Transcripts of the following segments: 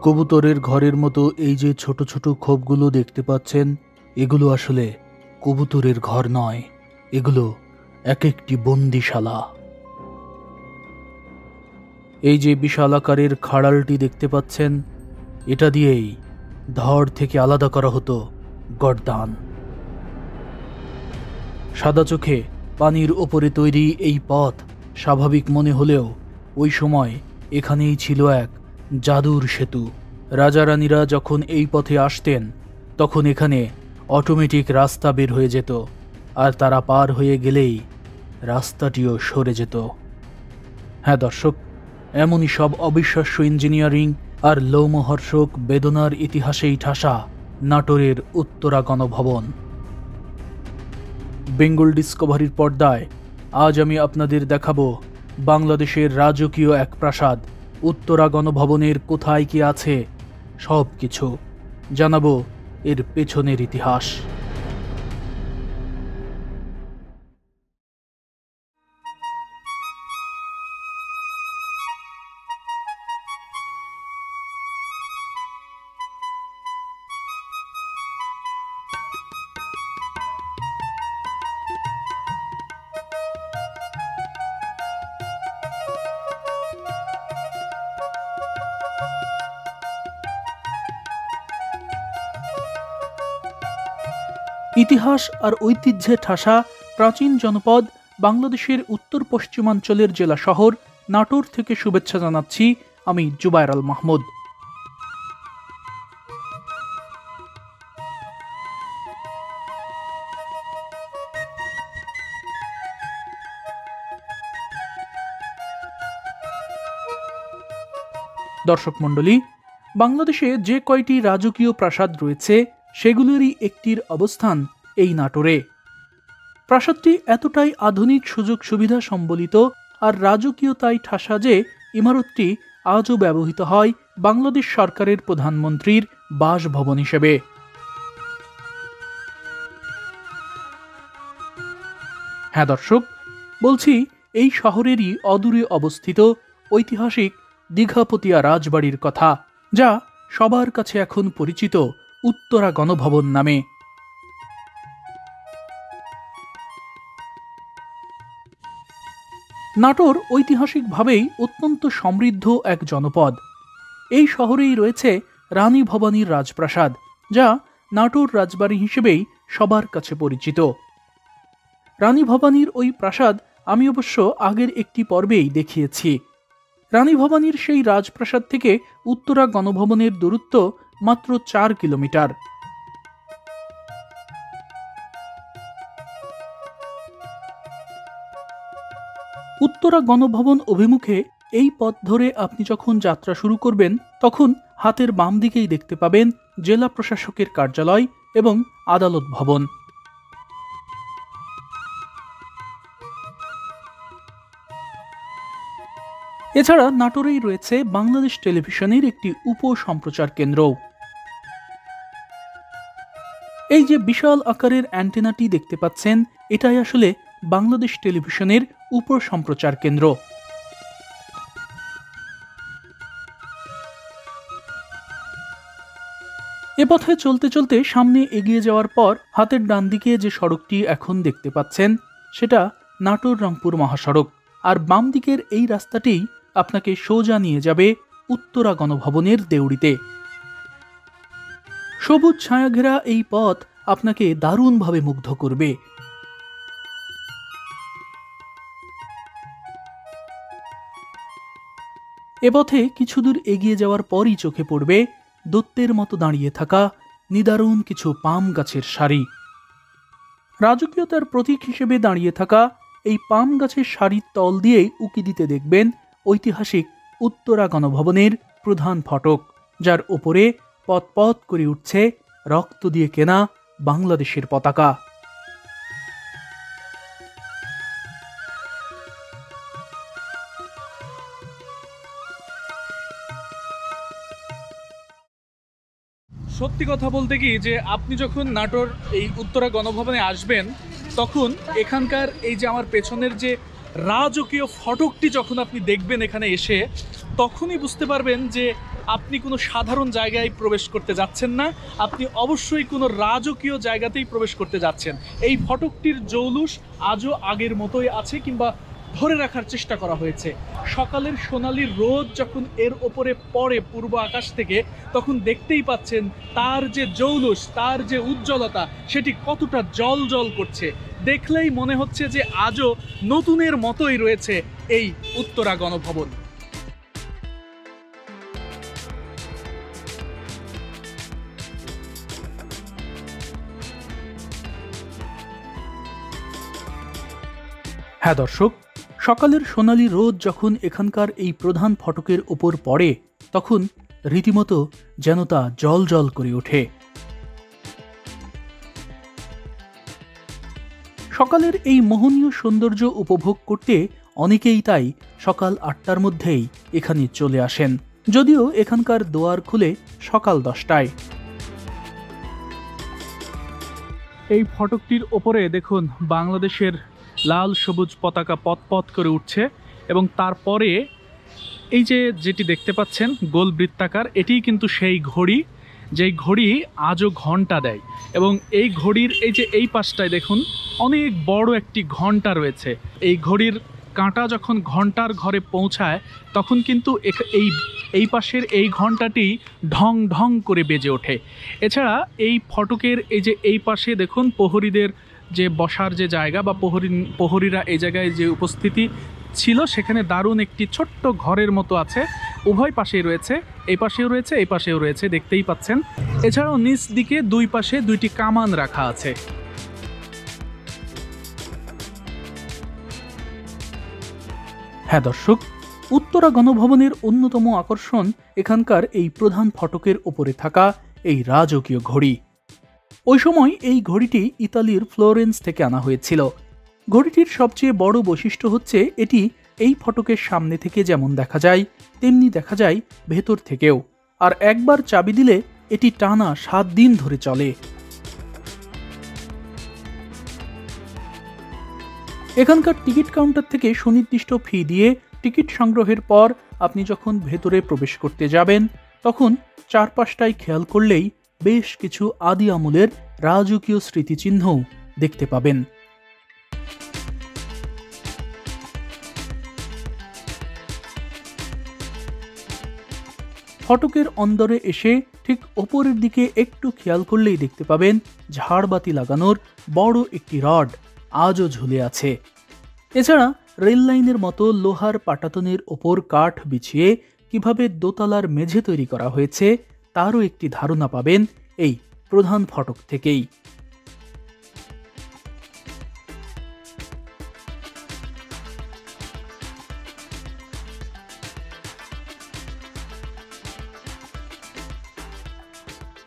কবুতরের ঘরের মতো এই যে ছোট ছোট খোপগুলো দেখতে পাচ্ছেন, এগুলো আসলে কবুতরের ঘর নয়, এগুলো এক একটি বন্দিশালা। এই যে বিশাল আকারের খাড়ালটি দেখতে পাচ্ছেন, এটা দিয়েই ধড় থেকে আলাদা করা হতো গর্দান। সাদা চোখে পানির ওপরে তৈরি এই পথ স্বাভাবিক মনে হলেও ওই সময় এখানেই ছিল এক জাদুর সেতু। রাজা রানীরা যখন এই পথে আসতেন তখন এখানে অটোমেটিক রাস্তা বের হয়ে যেত, আর তারা পার হয়ে গেলেই রাস্তাটিও সরে যেত। হ্যাঁ দর্শক, এমনই সব অবিশ্বাস্য ইঞ্জিনিয়ারিং আর লোমহর্ষক বেদনার ইতিহাসেই ঠাসা নাটোরের উত্তরা গণভবন। বেঙ্গল ডিসকভারির পর্দায় আজ আমি আপনাদের দেখাবো বাংলাদেশের রাজকীয় এক প্রাসাদ উত্তরা গণভবনের কোথায় কি আছে সব কিছু জানাবো, এর পেছনের ইতিহাস। ইতিহাস আর ঐতিহ্যে ঠাসা প্রাচীন জনপদ বাংলাদেশের উত্তর পশ্চিমাঞ্চলের জেলা শহর নাটোর থেকে শুভেচ্ছা জানাচ্ছি আমি জুবায়ের আল মাহমুদ। দর্শক মণ্ডলী, বাংলাদেশে যে কয়টি রাজকীয় প্রাসাদ রয়েছে সেগুলোরই একটির অবস্থান এই নাটোরে। প্রাসাদটি এতটাই আধুনিক সুযোগ সুবিধা সম্বলিত আর রাজকীয়তায় ঠাসা যে ইমারতটি আজও ব্যবহৃত হয় বাংলাদেশ সরকারের প্রধানমন্ত্রীর বাসভবন হিসেবে। হ্যাঁ দর্শক, বলছি এই শহরেরই অদূরে অবস্থিত ঐতিহাসিক দীঘাপতিয়া রাজবাড়ির কথা, যা সবার কাছে এখন পরিচিত উত্তরা গণভবন নামে। নাটোর ঐতিহাসিকভাবেই অত্যন্ত সমৃদ্ধ এক জনপদ। এই শহরেই রয়েছে রানী ভবানীর রাজপ্রাসাদ, যা নাটোর রাজবাড়ি হিসেবেই সবার কাছে পরিচিত। রানী ভবানীর ওই প্রাসাদ আমি অবশ্য আগের একটি পর্বেই দেখিয়েছি। রানী ভবানীর সেই রাজপ্রাসাদ থেকে উত্তরা গণভবনের দূরত্ব মাত্র 4 কিলোমিটার। উত্তরা গণভবন অভিমুখে এই পথ ধরে আপনি যখন যাত্রা শুরু করবেন তখন হাতের বাম দিকেই দেখতে পাবেন জেলা প্রশাসকের কার্যালয় এবং আদালত ভবন। এছাড়া নাটোরেই রয়েছে বাংলাদেশ টেলিভিশনের একটি উপ সম্প্রচার কেন্দ্র। এই যে বিশাল আকারের অ্যান্টেনাটি দেখতে পাচ্ছেন, এটাই আসলে বাংলাদেশ টেলিভিশনের উপ সম্প্রচার কেন্দ্র। এ পথে চলতে চলতে সামনে এগিয়ে যাওয়ার পর হাতের ডান দিকে যে সড়কটি এখন দেখতে পাচ্ছেন সেটা নাটোর রংপুর মহাসড়ক, আর বাম দিকের এই রাস্তাটি আপনাকে সোজা নিয়ে যাবে উত্তরা গণভবনের দেউড়িতে। সবুজ ছায়াঘেরা এই পথ আপনাকে দারুণভাবে মুগ্ধ করবে। এ পথে কিছু দূর এগিয়ে যাওয়ার পরই চোখে পড়বে দত্তের মতো দাঁড়িয়ে থাকা নিদারুণ কিছু পাম গাছের সারি। রাজকীয়তার প্রতীক হিসেবে দাঁড়িয়ে থাকা এই পাম গাছের সারির তল দিয়েই উকি দিতে দেখবেন ঐতিহাসিক উত্তরা গণভবনের প্রধান ফটক, যার উপরে পথ পথ করে উঠছে রক্ত দিয়ে কেনা বাংলাদেশের পতাকা। সত্যি কথা বলতে কি, যে আপনি যখন নাটোর এই উত্তরা গণভবনে আসবেন তখন এখানকার এই যে আমার পেছনের যে রাজকীয় ফটকটি যখন আপনি দেখবেন এখানে এসে, তখনই বুঝতে পারবেন যে আপনি কোনো সাধারণ জায়গায় প্রবেশ করতে যাচ্ছেন না, আপনি অবশ্যই কোনো রাজকীয় জায়গাতেই প্রবেশ করতে যাচ্ছেন। এই ফটকটির জৌলুস আজও আগের মতোই আছে, কিংবা ধরে রাখার চেষ্টা করা হয়েছে। সকালের সোনালি রোদ যখন এর ওপরে পড়ে পূর্ব আকাশ থেকে, তখন দেখতেই পাচ্ছেন তার যে জৌলুস, তার যে উজ্জ্বলতা, সেটি কতটা জল জল করছে। দেখলেই মনে হচ্ছে যে আজও নতুনের মতোই রয়েছে এই উত্তরা গণভবন। হ্যাঁ দর্শক, সকালের সোনালি রোদ যখন এখানকার এই প্রধান ফটকের উপর পড়ে, তখন রীতিমতো যেন তা জল জল করে ওঠে। সকালের এই মোহনীয় সৌন্দর্য উপভোগ করতে অনেকেই তাই সকাল 8টার মধ্যেই এখানে চলে আসেন, যদিও এখানকার দোয়ার খুলে সকাল 10টায়। এই ফটকটির ওপরে দেখুন বাংলাদেশের লাল সবুজ পতাকা পথ করে উঠছে, এবং তারপরে এই যেটি দেখতে পাচ্ছেন গোল বৃত্তাকার, এটিই কিন্তু সেই ঘড়ি, যেই ঘড়ি আজও ঘন্টা দেয়। এবং এই ঘড়ির এই পাশটায় দেখুন অনেক বড় একটি ঘন্টা রয়েছে। এই ঘড়ির কাঁটা যখন ঘন্টার ঘরে পৌঁছায়, তখন কিন্তু এই পাশের এই ঘন্টাটি ঢং ঢং করে বেজে ওঠে। এছাড়া এই ফটকের এই পাশে দেখুন প্রহরীদের যে বসার যে জায়গা, বা প্রহরীরা এই জায়গায় যে উপস্থিতি ছিল, সেখানে দারুণ একটি ছোট্ট ঘরের মতো আছে। উভয় পাশেই রয়েছে, এই পাশেও রয়েছে, এই পাশেও রয়েছে, দেখতেই পাচ্ছেন। এছাড়াও নিচ দিকে দুই পাশে দুইটি কামান রাখা আছে। হ্যাঁ দর্শক, উত্তরা গণভবনের অন্যতম আকর্ষণ এখানকার এই প্রধান ফটকের উপরে থাকা এই রাজকীয় ঘড়ি। ওই সময় এই ঘড়িটি ইতালির ফ্লোরেন্স থেকে আনা হয়েছিল। ঘড়িটির সবচেয়ে বড় বৈশিষ্ট্য হচ্ছে এটি এই ফটকের সামনে থেকে যেমন দেখা যায়, তেমনি দেখা যায় ভেতর থেকেও। আর একবার চাবি দিলে এটি টানা 7 দিন ধরে চলে। এখানকার টিকিট কাউন্টার থেকে সুনির্দিষ্ট ফি দিয়ে টিকিট সংগ্রহের পর আপনি যখন ভেতরে প্রবেশ করতে যাবেন, তখন চারপাশটায় খেয়াল করলেই বেশ কিছু আদি আমলের রাজকীয় স্মৃতিচিহ্নও দেখতে পাবেন। ফটকের অন্দরে এসে ঠিক ওপরের দিকে একটু খেয়াল করলেই দেখতে পাবেন ঝাড়বাতি লাগানোর বড় একটি রড আজও ঝুলে আছে। এছাড়া রেল লাইনের মতো লোহার পাটাতনের ওপর কাঠ বিছিয়ে কিভাবে দোতলার মেঝে তৈরি করা হয়েছে, তারও একটি ধারণা পাবেন এই প্রধান ফটক থেকেই।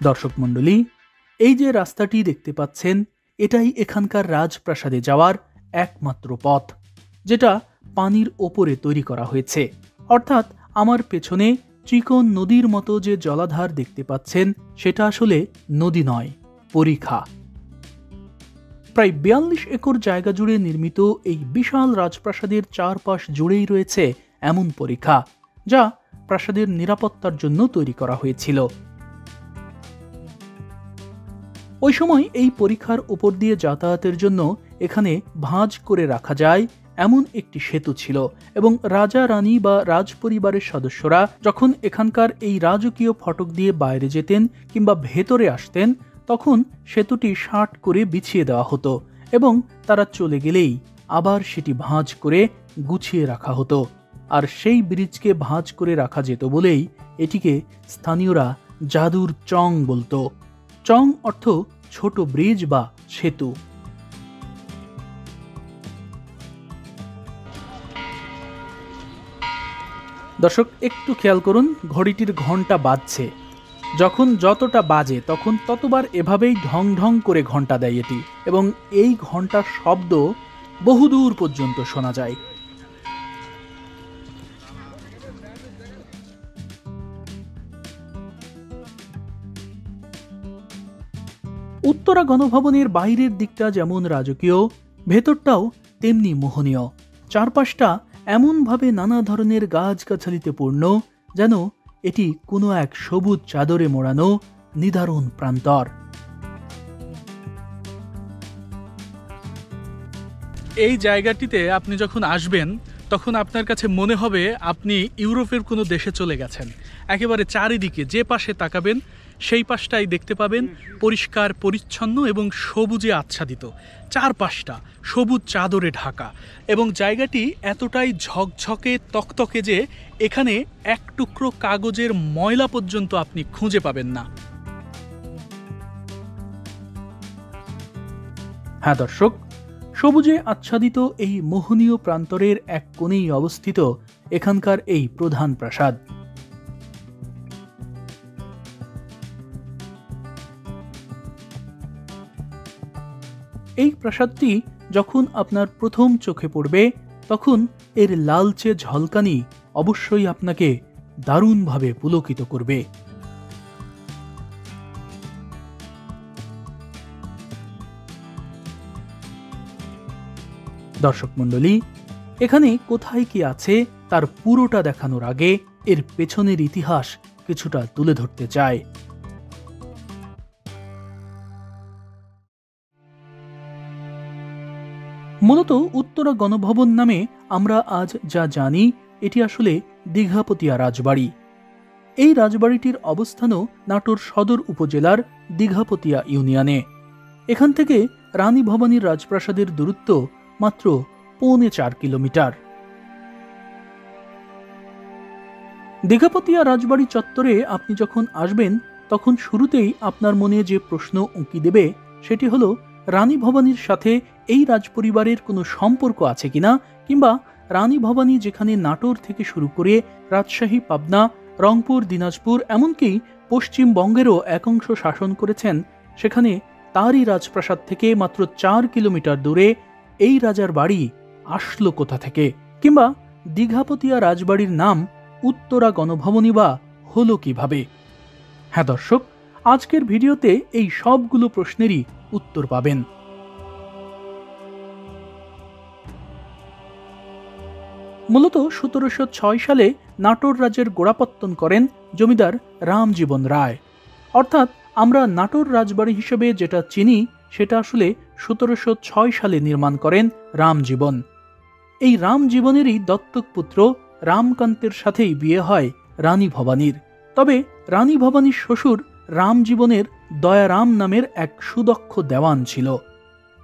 দর্শক মণ্ডলী, এই যে রাস্তাটি দেখতে পাচ্ছেন, এটাই এখানকার রাজপ্রাসাদে যাওয়ার একমাত্র পথ, যেটা পানির ওপরে তৈরি করা হয়েছে। অর্থাৎ আমার পেছনে চিকন নদীর মতো যে জলাধার দেখতে পাচ্ছেন, সেটা আসলে নদী নয়, পরিখা। প্রায় 42 একর জায়গা জুড়ে নির্মিত এই বিশাল রাজপ্রাসাদের চারপাশ জুড়েই রয়েছে এমন পরিখা, যা প্রাসাদের নিরাপত্তার জন্য তৈরি করা হয়েছিল। ওই সময় এই পরিখার উপর দিয়ে যাতায়াতের জন্য এখানে ভাঁজ করে রাখা যায় এমন একটি সেতু ছিল, এবং রাজা রানী বা রাজপরিবারের সদস্যরা যখন এখানকার এই রাজকীয় ফটক দিয়ে বাইরে যেতেন কিংবা ভেতরে আসতেন, তখন সেতুটি শার্ট করে বিছিয়ে দেওয়া হতো, এবং তারা চলে গেলেই আবার সেটি ভাঁজ করে গুছিয়ে রাখা হতো। আর সেই ব্রিজকে ভাঁজ করে রাখা যেত বলেই এটিকে স্থানীয়রা জাদুর চং বলতো। চং অর্থ ছোট ব্রিজ বা সেতু। দর্শক একটু খেয়াল করুন, ঘড়িটির ঘন্টা বাজছে। যখন যতটা বাজে তখন ততবার এভাবেই ঢং ঢং করে ঘন্টা দেয় এটি, এবং এই ঘন্টার শব্দ বহুদূর পর্যন্ত শোনা যায়। উত্তরা গণভবনের বাইরের দিকটা যেমন রাজকীয়, ভেতরটাও তেমনি মোহনীয়। চারপাশটা এমনভাবে নানা ধরনের গাছগাছালিতে পূর্ণ, যেন এটি কোনো এক সবুজ চাদরে মোড়ানো নিদারুণ প্রান্তর। এই জায়গাটিতে আপনি যখন আসবেন তখন আপনার কাছে মনে হবে আপনি ইউরোপের কোনো দেশে চলে গেছেন। একেবারে চারিদিকে যে পাশে তাকাবেন সেই পাশটাই দেখতে পাবেন পরিষ্কার পরিচ্ছন্ন এবং সবুজে আচ্ছাদিত, চারপাশটা সবুজ চাদরে ঢাকা, এবং জায়গাটি এতটাই ঝকঝকে তকতকে যে এখানে এক টুকরো কাগজের ময়লা পর্যন্ত আপনি খুঁজে পাবেন না। হ্যাঁ দর্শক, সবুজে আচ্ছাদিত এই মোহনীয় প্রান্তরের এক কোণেই অবস্থিত এখানকার এই প্রধান প্রাসাদ। এই প্রাসাদটি যখন আপনার প্রথম চোখে পড়বে তখন এর লালচে ঝলকানি অবশ্যই আপনাকে দারুণভাবে পুলকিত করবে। দর্শক মণ্ডলী, এখানে কোথায় কি আছে তার পুরোটা দেখানোর আগে এর পেছনের ইতিহাস কিছুটা তুলে ধরতে চাই। মূলত উত্তরা গণভবন নামে আমরা আজ যা জানি এটি আসলে দীঘাপতিয়া রাজবাড়ি। এই রাজবাড়িটির অবস্থানও নাটোর সদর উপজেলার দীঘাপতিয়া ইউনিয়নে। এখান থেকে রানী ভবানীর রাজপ্রাসাদের দূরত্ব মাত্র 4.25 কিলোমিটার। দীঘাপতিয়া রাজবাড়ি চত্বরে আপনি যখন আসবেন তখন শুরুতেই আপনার মনে যে প্রশ্ন উঁকি দেবে সেটি হলো রানী ভবানীর সাথে এই রাজপরিবারের কোনো সম্পর্ক আছে কিনা, কিংবা রানী ভবানী যেখানে নাটোর থেকে শুরু করে রাজশাহী, পাবনা, রংপুর, দিনাজপুর এমনকি পশ্চিমবঙ্গেরও একাংশ শাসন করেছেন, সেখানে তারই রাজপ্রাসাদ থেকে মাত্র 4 কিলোমিটার দূরে এই রাজার বাড়ি আসলো কোথা থেকে, কিংবা দীঘাপতিয়া রাজবাড়ির নাম উত্তরা গণভবনই বা হলো কিভাবে। হ্যাঁ দর্শক, আজকের ভিডিওতে এই সবগুলো প্রশ্নেরই উত্তর পাবেন। মূলত 1706 সালে নাটোর রাজ্যের গোড়াপত্তন করেন জমিদার রামজীবন রায়। অর্থাৎ আমরা নাটোর রাজবাড়ি হিসেবে যেটা চিনি সেটা আসলে 1706 সালে নির্মাণ করেন রামজীবন। এই রামজীবনেরই দত্তক পুত্র রামকান্তের সাথেই বিয়ে হয় রানী ভবানীর। তবে রানী ভবানীর শ্বশুর রামজীবনের দয়ারাম নামের এক সুদক্ষ দেওয়ান ছিল।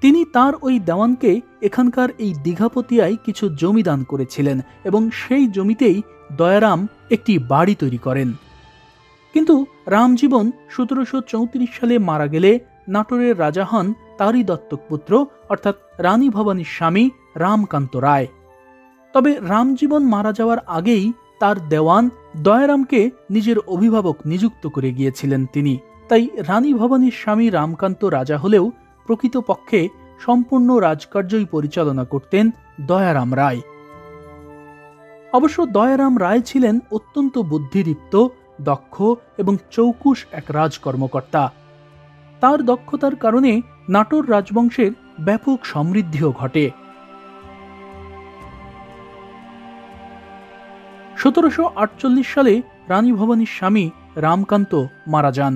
তিনি তার ওই দেওয়ানকে এখানকার এই দীঘাপতিয়ায় কিছু জমি দান করেছিলেন এবং সেই জমিতেই দয়ারাম একটি বাড়ি তৈরি করেন। কিন্তু রামজীবন 1734 সালে মারা গেলে নাটোরের রাজা হন তারই দত্তক পুত্র অর্থাৎ রানী ভবানীর স্বামী রামকান্ত রায়। তবে রামজীবন মারা যাওয়ার আগেই তার দেওয়ান দয়ারামকে নিজের অভিভাবক নিযুক্ত করে গিয়েছিলেন তিনি। তাই রানী ভবানীর স্বামী রামকান্ত রাজা হলেও প্রকৃতপক্ষে সম্পূর্ণ রাজকার্যই পরিচালনা করতেন দয়ারাম রায়। অবশ্য দয়ারাম রায় ছিলেন অত্যন্ত বুদ্ধিদীপ্ত, দক্ষ এবং চৌকুশ এক রাজকর্মকর্তা। তার দক্ষতার কারণে নাটোর রাজবংশের ব্যাপক সমৃদ্ধিও ঘটে। 1748 সালে রানী ভবানীর স্বামী রামকান্ত মারা যান।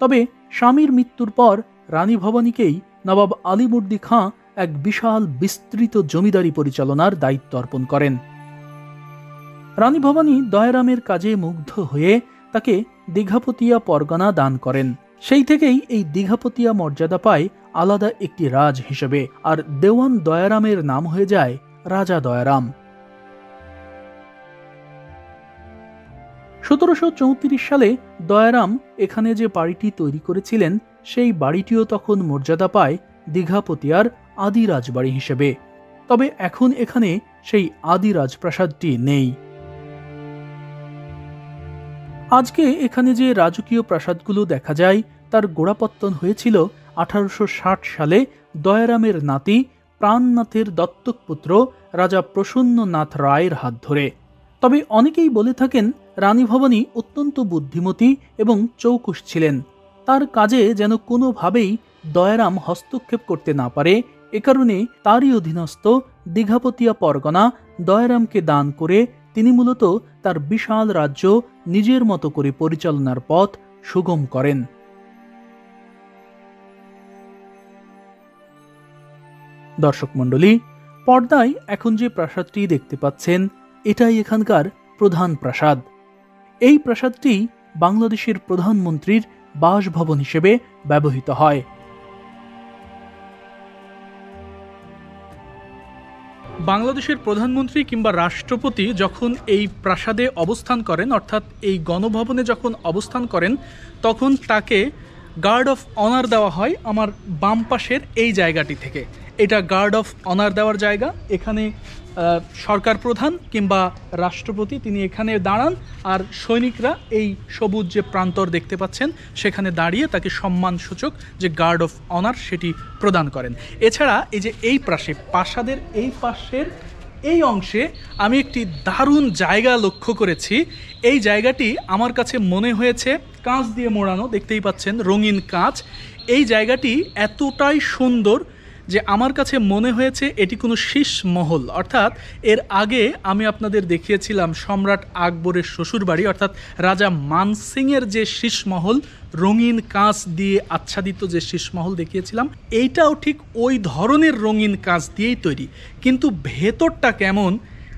তবে স্বামীর মৃত্যুর পর রানী ভবানীকেই নবাব আলীবর্দী খাঁ এক বিশাল বিস্তৃত জমিদারি পরিচালনার দায়িত্ব অর্পণ করেন। রানী ভবানী দয়ারামের কাজে মুগ্ধ হয়ে তাকে দীঘাপতিয়া পরগনা দান করেন। সেই থেকেই এই দীঘাপতিয়া মর্যাদা পায় আলাদা একটি রাজ হিসেবে, আর দেওয়ান দয়ারামের নাম হয়ে যায় রাজা দয়ারাম। 1734 সালে দয়ারাম এখানে যে বাড়িটি তৈরি করেছিলেন সেই বাড়িটিও তখন মর্যাদা পায় দীঘাপতিয়ার আদি রাজবাড়ি হিসেবে। তবে এখন এখানে সেই আদি রাজপ্রাসাদটি নেই। আজকে এখানে যে রাজকীয় প্রাসাদগুলো দেখা যায় তার গোড়াপত্তন হয়েছিল 1860 সালে দয়ারামের নাতি প্রাণনাথের দত্তক পুত্র রাজা প্রসন্ননাথ রায়ের হাত ধরে। তবে অনেকেই বলে থাকেন রানী ভবানী অত্যন্ত বুদ্ধিমতী এবং চৌকুশ ছিলেন। তার কাজে যেন কোনোভাবেই দয়ারাম হস্তক্ষেপ করতে না পারে, এ কারণে তারই অধীনস্থ দীঘাপতিয়া পরগনা দয়ারামকে দান করে তিনি মূলত তার বিশাল রাজ্য নিজের মতো করে পরিচালনার পথ সুগম করেন। দর্শক মণ্ডলী, পর্দায় এখন যে প্রাসাদটি দেখতে পাচ্ছেন এটাই এখানকার প্রধান প্রাসাদ। এই প্রাসাদটি বাংলাদেশের প্রধানমন্ত্রীর বাসভবন হিসেবে ব্যবহৃত হয়। বাংলাদেশের প্রধানমন্ত্রী কিংবা রাষ্ট্রপতি যখন এই প্রাসাদে অবস্থান করেন, অর্থাৎ এই গণভবনে যখন অবস্থান করেন, তখন তাকে গার্ড অফ অনার দেওয়া হয় আমার বাম পাশের এই জায়গাটি থেকে। এটা গার্ড অফ অনার দেওয়ার জায়গা। এখানে সরকার প্রধান কিংবা রাষ্ট্রপতি তিনি এখানে দাঁড়ান, আর সৈনিকরা এই সবুজ যে প্রান্তর দেখতে পাচ্ছেন সেখানে দাঁড়িয়ে তাকে সম্মানসূচক যে গার্ড অফ অনার সেটি প্রদান করেন। এছাড়া এই যে এই প্রাসাদের এই পাশের এই অংশে আমি একটি দারুণ জায়গা লক্ষ্য করেছি। এই জায়গাটি আমার কাছে মনে হয়েছে কাঁচ দিয়ে মোড়ানো, দেখতেই পাচ্ছেন রঙিন কাঁচ। এই জায়গাটি এতটাই সুন্দর যে আমার কাছে মনে হয়েছে এটি কোনো শীষ মহল। অর্থাৎ এর আগে আমি আপনাদের দেখিয়েছিলাম সম্রাট আকবরের শ্বশুরবাড়ি, অর্থাৎ রাজা মানসিংয়ের যে শীষ মহল, রঙিন কাঁচ দিয়ে আচ্ছাদিত যে শীষ মহল দেখিয়েছিলাম, এইটাও ঠিক ওই ধরনের রঙিন কাঁচ দিয়েই তৈরি। কিন্তু ভেতরটা কেমন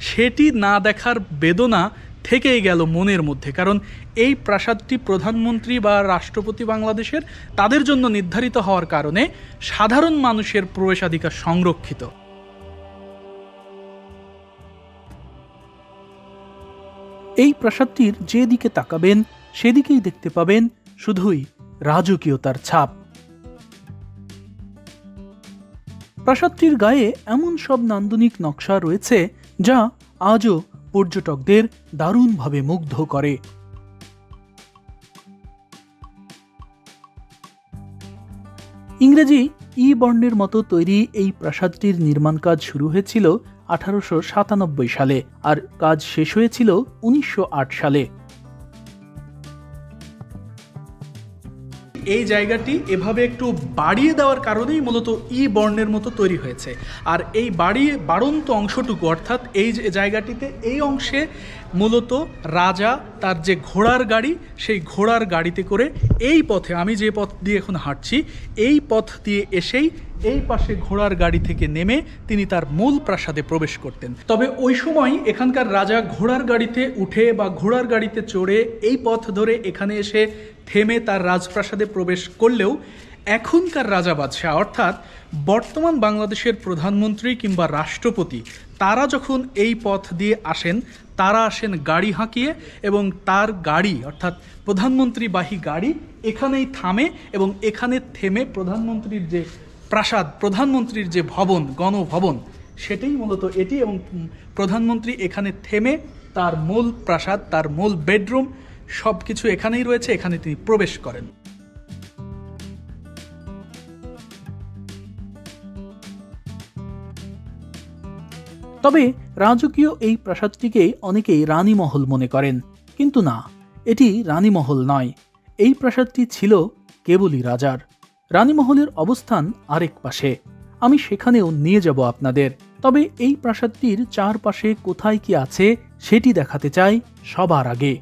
সেটি না দেখার বেদনা থেকেই গেল মনের মধ্যে, কারণ এই প্রাসাদটি প্রধানমন্ত্রী বা রাষ্ট্রপতি বাংলাদেশের তাদের জন্য নির্ধারিত হওয়ার কারণে সাধারণ মানুষের প্রবেশাধিকার সংরক্ষিত। এই প্রাসাদটির যেদিকে তাকাবেন সেদিকেই দেখতে পাবেন শুধুই রাজকীয়তার ছাপ। প্রাসাদটির গায়ে এমন সব নান্দনিক নকশা রয়েছে যা আজও পর্যটকদের দারুণভাবে মুগ্ধ করে। ইংরেজি ই বর্ণের মতো তৈরি এই প্রাসাদটির নির্মাণ কাজ শুরু হয়েছিল 1897 সালে আর কাজ শেষ হয়েছিল 1908 সালে। এই জায়গাটি এভাবে একটু বাড়িয়ে দেওয়ার কারণেই মূলত ই বর্ণের মতো তৈরি হয়েছে। আর এই বাড়ন্ত অংশটুকু, অর্থাৎ এই যে জায়গাটিতে এই অংশে মূলত রাজা তার যে ঘোড়ার গাড়ি, সেই ঘোড়ার গাড়িতে করে এই পথে, আমি যে পথ দিয়ে এখন হাঁটছি, এই পথ দিয়ে এসেই এই পাশে ঘোড়ার গাড়ি থেকে নেমে তিনি তার মূল প্রাসাদে প্রবেশ করতেন। তবে ওই সময় এখানকার রাজা ঘোড়ার গাড়িতে উঠে বা ঘোড়ার গাড়িতে চড়ে এই পথ ধরে এখানে এসে থেমে তার রাজপ্রাসাদে প্রবেশ করলেও এখনকার রাজা বাদশাহ, অর্থাৎ বর্তমান বাংলাদেশের প্রধানমন্ত্রী কিংবা রাষ্ট্রপতি, তারা যখন এই পথ দিয়ে আসেন, তারা আসেন গাড়ি হাঁকিয়ে, এবং তার গাড়ি অর্থাৎ প্রধানমন্ত্রীবাহী গাড়ি এখানেই থামে, এবং এখানে থেমে প্রধানমন্ত্রীর যে প্রাসাদ, প্রধানমন্ত্রীর যে ভবন, গণভবন, সেটাই মূলত এটি। এবং প্রধানমন্ত্রী এখানে থেমে তার মূল প্রাসাদ, তার মূল বেডরুম সব কিছু এখানেই রয়েছে, এখানে তিনি প্রবেশ করেন। তবে রাজকীয় এই প্রাসাদটিকে অনেকেই রানীমহল মনে করেন, কিন্তু না, এটি রানীমহল নয়। এই প্রাসাদটি ছিল কেবলই রাজার। রানীমহলের অবস্থান আরেক পাশে, আমি সেখানেও নিয়ে যাব আপনাদের। তবে এই প্রাসাদটির চারপাশে কোথায় কি আছে সেটি দেখাতে চাই সবার আগে।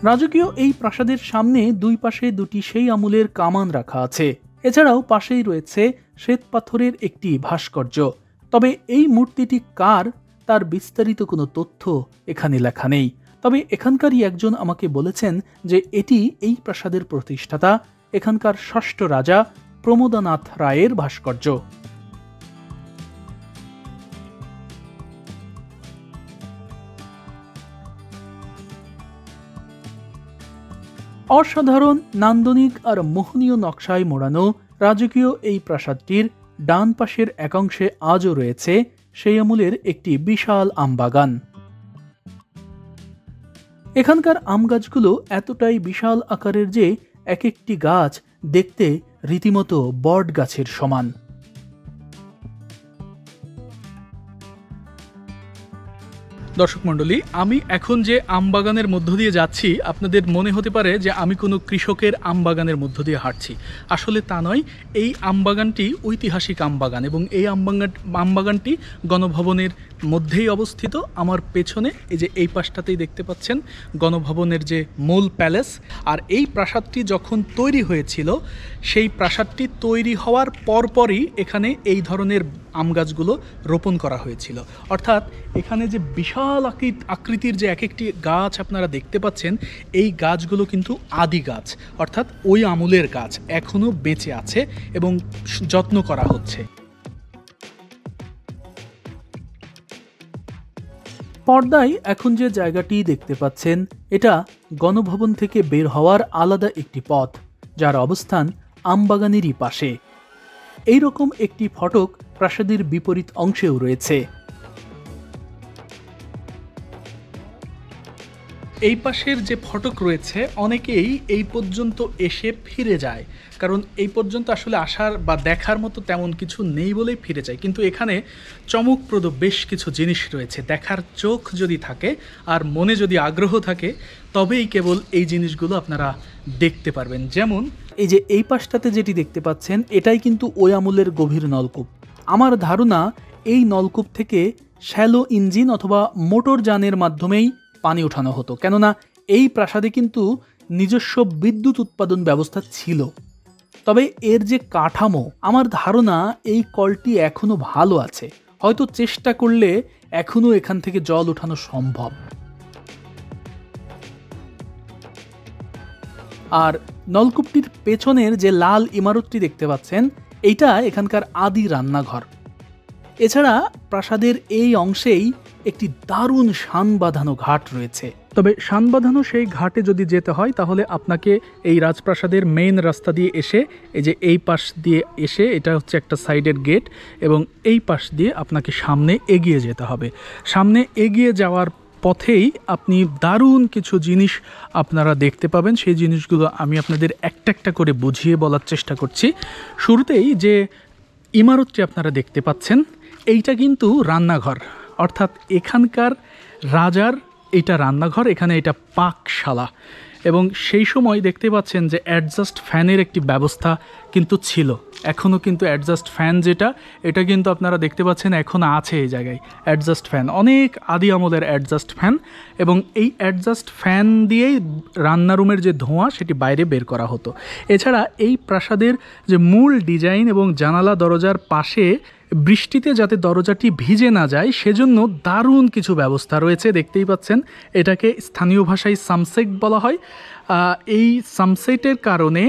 রাজকীয় এই প্রাসাদের সামনে দুই পাশে দুটি সেই আমলের কামান রাখা আছে। এছাড়াও পাশেই রয়েছে শ্বেত পাথরের একটি ভাস্কর্য। তবে এই মূর্তিটি কার তার বিস্তারিত কোনো তথ্য এখানে লেখা নেই। তবে এখানকারই একজন আমাকে বলেছেন যে এটি এই প্রাসাদের প্রতিষ্ঠাতা, এখানকার ষষ্ঠ রাজা প্রমোদনাথ রায়ের ভাস্কর্য। অসাধারণ নান্দনিক আর মোহনীয় নকশায় মোড়ানো রাজকীয় এই প্রাসাদটির ডান পাশের একাংশে আজও রয়েছে সেই আমলের একটি বিশাল আমবাগান। এখানকার আম গাছগুলো এতটাই বিশাল আকারের যে এক একটি গাছ দেখতে রীতিমতো বট গাছের সমান। দর্শক মণ্ডলী, আমি এখন যে আমবাগানের মধ্য দিয়ে যাচ্ছি, আপনাদের মনে হতে পারে যে আমি কোনো কৃষকের আমবাগানের মধ্য দিয়ে হাঁটছি। আসলে তা নয়। এই আমবাগানটি ঐতিহাসিক আমবাগান এবং এই আমবাগানটি গণভবনের মধ্যেই অবস্থিত। আমার পেছনে এই যে এই পাশটাতেই দেখতে পাচ্ছেন গণভবনের যে মূল প্যালেস। আর এই প্রাসাদটি যখন তৈরি হয়েছিল, সেই প্রাসাদটি তৈরি হওয়ার পরপরই এখানে এই ধরনের আম গাছগুলো রোপণ করা হয়েছিল। অর্থাৎ এখানে যে বিশাল আকৃতির যে এক একটি গাছ আপনারা দেখতে পাচ্ছেন, এই গাছগুলো কিন্তু আদি গাছ, অর্থাৎ ওই আমলের গাছ এখনও বেঁচে আছে এবং যত্ন করা হচ্ছে। পর্দায় এখন যে জায়গাটি দেখতে পাচ্ছেন, এটা গণভবন থেকে বের হওয়ার আলাদা একটি পথ, যার অবস্থান আমবাগানেরই পাশে। এইরকম একটি ফটক প্রাসাদের বিপরীত অংশেও রয়েছে। এই পাশের যে ফটক রয়েছে, অনেকেই এই পর্যন্ত এসে ফিরে যায়, কারণ এই পর্যন্ত আসলে আসার বা দেখার মতো তেমন কিছু নেই বলেই ফিরে যায়। কিন্তু এখানে চমকপ্রদ বেশ কিছু জিনিস রয়েছে। দেখার চোখ যদি থাকে আর মনে যদি আগ্রহ থাকে, তবেই কেবল এই জিনিসগুলো আপনারা দেখতে পারবেন। যেমন এই যে এই পাশটাতে যেটি দেখতে পাচ্ছেন, এটাই কিন্তু ওই আমলের গভীর নলকূপ। আমার ধারণা এই নলকূপ থেকে শ্যালো ইঞ্জিন অথবা মোটর যানের মাধ্যমেই পানি ওঠানো হতো, কেননা এই প্রাসাদে কিন্তু নিজস্ব বিদ্যুৎ উৎপাদন ব্যবস্থা ছিল। তবে এর যে কাঠামো, আমার ধারণা এই কলটি এখনো ভালো আছে। হয়তো চেষ্টা করলে এখনো এখান থেকে জল ওঠানো সম্ভব। আর নলকূপটির পেছনের যে লাল ইমারতটি দেখতে পাচ্ছেন, এইটা এখানকার আদি রান্নাঘর। এছাড়া প্রাসাদের এই অংশেই একটি দারুণ শান বাঁধানো ঘাট রয়েছে। তবে শান বাঁধানো সেই ঘাটে যদি যেতে হয়, তাহলে আপনাকে এই রাজপ্রাসাদের মেইন রাস্তা দিয়ে এসে, এই যে এই পাশ দিয়ে এসে, এটা হচ্ছে একটা সাইডের গেট, এবং এই পাশ দিয়ে আপনাকে সামনে এগিয়ে যেতে হবে। সামনে এগিয়ে যাওয়ার পথেই আপনি দারুণ কিছু জিনিস আপনারা দেখতে পাবেন। সেই জিনিসগুলো আমি আপনাদের একটা একটা করে বুঝিয়ে বলার চেষ্টা করছি। শুরুতেই যে ইমারতটি আপনারা দেখতে পাচ্ছেন, এইটা কিন্তু রান্নাঘর, অর্থাৎ এখানকার রাজার এটা রান্নাঘর, এখানে এটা পাকশালা। এবং সেই সময় দেখতে পাচ্ছেন যে অ্যাডজাস্ট ফ্যানের একটি ব্যবস্থা কিন্তু ছিল। এখনও কিন্তু অ্যাডজাস্ট ফ্যান যেটা, এটা কিন্তু আপনারা দেখতে পাচ্ছেন এখন আছে এই জায়গায় অ্যাডজাস্ট ফ্যান, অনেক আদি আমলের অ্যাডজাস্ট ফ্যান। এবং এই অ্যাডজাস্ট ফ্যান দিয়েই রান্নারুমের যে ধোঁয়া সেটি বাইরে বের করা হতো। এছাড়া এই প্রাসাদের যে মূল ডিজাইন এবং জানালা দরজার পাশে বৃষ্টিতে যাতে দরজাটি ভিজে না যায় সেজন্য দারুণ কিছু ব্যবস্থা রয়েছে। দেখতেই পাচ্ছেন, এটাকে স্থানীয় ভাষায় সামসেট বলা হয়। এই সামসেটের কারণে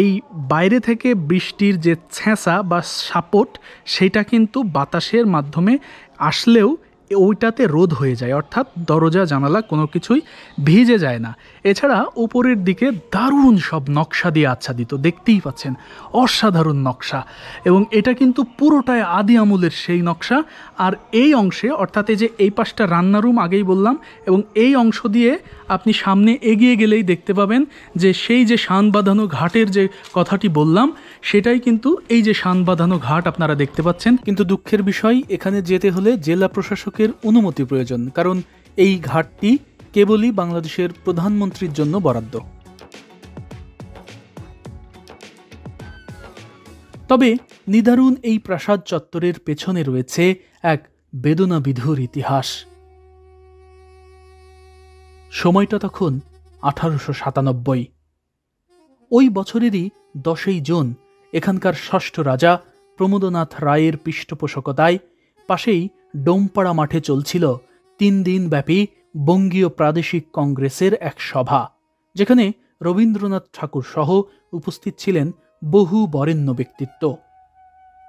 এই বাইরে থেকে বৃষ্টির যে ছেঁচা বা সাপট, সেটা কিন্তু বাতাসের মাধ্যমে আসলেও ওইটাতে রোধ হয়ে যায়, অর্থাৎ দরজা জানালা কোনো কিছুই ভিজে যায় না। এছাড়া উপরের দিকে দারুণ সব নকশা দিয়ে আচ্ছাদিত, দেখতেই পাচ্ছেন অসাধারণ নকশা। এবং এটা কিন্তু পুরোটাই আদি আমলের সেই নকশা। আর এই অংশে, অর্থাৎ এই যে এই পাশটা রান্নারুম আগেই বললাম, এবং এই অংশ দিয়ে আপনি সামনে এগিয়ে গেলেই দেখতে পাবেন যে সেই যে শান বাঁধানো ঘাটের যে কথাটি বললাম, সেটাই কিন্তু এই যে শান বাঁধানো ঘাট আপনারা দেখতে পাচ্ছেন। কিন্তু দুঃখের বিষয়, এখানে যেতে হলে জেলা প্রশাসকের অনুমতি প্রয়োজন, কারণ এই ঘাটটি কেবলই বাংলাদেশের প্রধানমন্ত্রীর জন্য বরাদ্দ। তবে নিদারুণ এই প্রাসাদ চত্বরের পেছনে রয়েছে এক বেদনাবিধুর ইতিহাস। সময়টা তখন 1897। ওই বছরেরই 10ই জুন এখানকার ষষ্ঠ রাজা প্রমোদনাথ রায়ের পৃষ্ঠপোষকতায় পাশেই ডোমপাড়া মাঠে চলছিল 3 দিন ব্যাপী বঙ্গীয় প্রাদেশিক কংগ্রেসের এক সভা, যেখানে রবীন্দ্রনাথ ঠাকুর সহ উপস্থিত ছিলেন বহু বরেণ্য ব্যক্তিত্ব।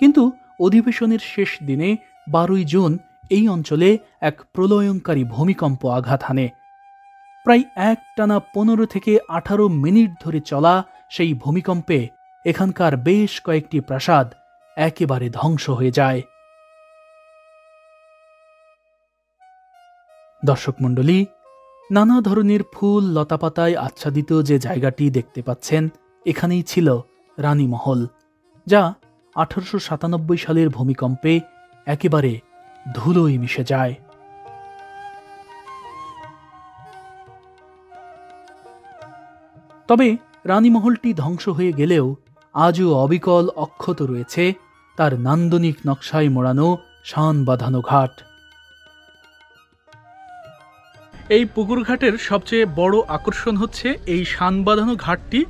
কিন্তু অধিবেশনের শেষ দিনে 12ই জুন এই অঞ্চলে এক প্রলয়ঙ্কারী ভূমিকম্প আঘাত হানে। প্রায় একটানা 15 থেকে 18 মিনিট ধরে চলা সেই ভূমিকম্পে এখানকার বেশ কয়েকটি প্রাসাদ একেবারে ধ্বংস হয়ে যায়। দর্শক মণ্ডলী, নানা ধরনের ফুল লতাপাতায় আচ্ছাদিত যে জায়গাটি দেখতে পাচ্ছেন, এখানেই ছিল রানীমহল, যা 1897 সালের ভূমিকম্পে একেবারে ধুলোয় মিশে যায়। তবে রানীমহলটি ধ্বংস হয়ে গেলেও আজও অবিকল অক্ষত রয়েছে তার নান্দনিক নকশায় মোড়ানো শান বাঁধানো ঘাট। এই পুকুর ঘাটের সবচেয়ে বড় আকর্ষণ হচ্ছে এই শান বাঁধানো ঘাটটি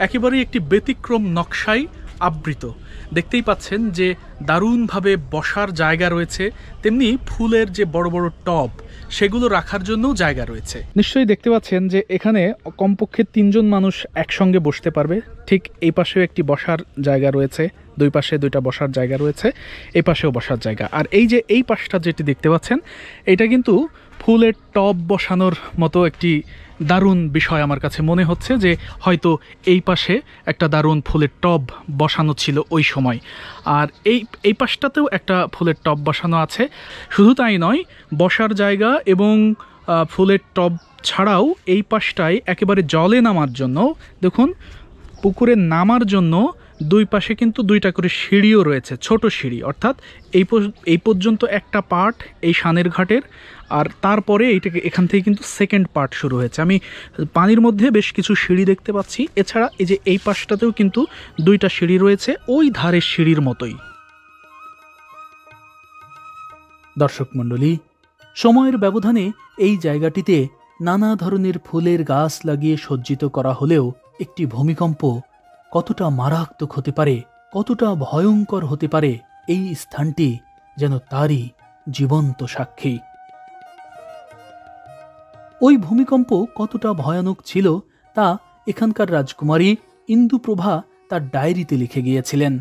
একেবারেই একটি ব্যতিক্রম নকশায় আবৃত। দেখতেই পাচ্ছেন যে দারুণভাবে বসার জায়গা রয়েছে, তেমনি ফুলের যে বড় বড় টব সেগুলো রাখার জন্যও জায়গা রয়েছে। নিশ্চয়ই দেখতে পাচ্ছেন যে এখানে কমপক্ষে 3 জন মানুষ একসঙ্গে বসতে পারবে। ঠিক এই পাশেও একটি বসার জায়গা রয়েছে, দুই পাশে 2টা বসার জায়গা রয়েছে, এই পাশেও বসার জায়গা। আর এই যে এই পাশটা যেটি দেখতে পাচ্ছেন, এটা কিন্তু ফুলের টব বসানোর মতো একটি দারুণ বিষয় আমার কাছে মনে হচ্ছে, যে হয়তো এই পাশে একটা দারুণ ফুলের টব বসানো ছিল ওই সময়। আর এই পাশটাতেও একটা ফুলের টব বসানো আছে। শুধু তাই নয়, বসার জায়গা এবং ফুলের টব ছাড়াও এই পাশটায় একেবারে জলে নামার জন্য, দেখুন পুকুরে নামার জন্য দুই পাশে কিন্তু 2টা করে সিঁড়িও রয়েছে, ছোট সিঁড়ি। অর্থাৎ এই পর্যন্ত একটা পার্ট এই শানের ঘাটের, আর তারপরে এখান থেকে কিন্তু সেকেন্ড পার্ট শুরু হয়েছে। আমি পানির মধ্যে বেশ কিছু সিঁড়ি দেখতে পাচ্ছি। এছাড়া এই যে এই পাশটাতেও কিন্তু 2টা সিঁড়ি রয়েছে, ওই ধারের সিঁড়ির মতোই। দর্শক মণ্ডলী, সময়ের ব্যবধানে এই জায়গাটিতে নানা ধরনের ফুলের গাছ লাগিয়ে সজ্জিত করা হলেও একটি ভূমিকম্প কতটা মারাত্মক হতে পারে, কতটা ভয়ঙ্কর হতে পারে, এই স্থানটি যেন তারই জীবন্ত সাক্ষী। ওই ভূমিকম্প কতটা ভয়ানক ছিল তা এখানকার রাজকুমারী ইন্দুপ্রভা তার ডায়েরিতে লিখে গিয়েছিলেন।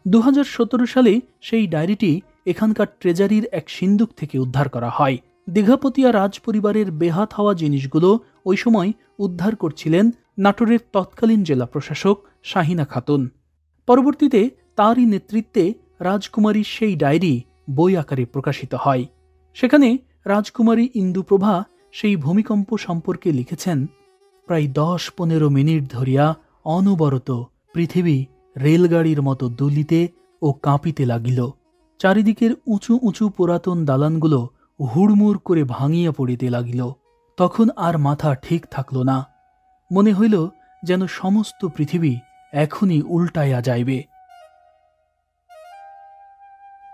2017 সালে সেই ডায়েরিটি এখানকার ট্রেজারির এক সিন্দুক থেকে উদ্ধার করা হয়। দীঘাপতিয়া রাজ পরিবারের বেহাত হওয়া জিনিসগুলো ওই সময় উদ্ধার করছিলেন নাটোরের তৎকালীন জেলা প্রশাসক শাহিনা খাতুন। পরবর্তীতে তারই নেতৃত্বে রাজকুমারীর সেই ডায়েরি বই আকারে প্রকাশিত হয়। সেখানে রাজকুমারী ইন্দুপ্রভা সেই ভূমিকম্প সম্পর্কে লিখেছেন, প্রায় 10-15 মিনিট ধরিয়া অনবরত পৃথিবী রেলগাড়ির মতো দুলিতে ও কাঁপিতে লাগিল। চারিদিকের উঁচু উঁচু পুরাতন দালানগুলো হুড়মুড় করে ভাঙিয়া পড়িতে লাগিল। তখন আর মাথা ঠিক থাকল না, মনে হইল যেন সমস্ত পৃথিবী এখনই উল্টাইয়া যাইবে।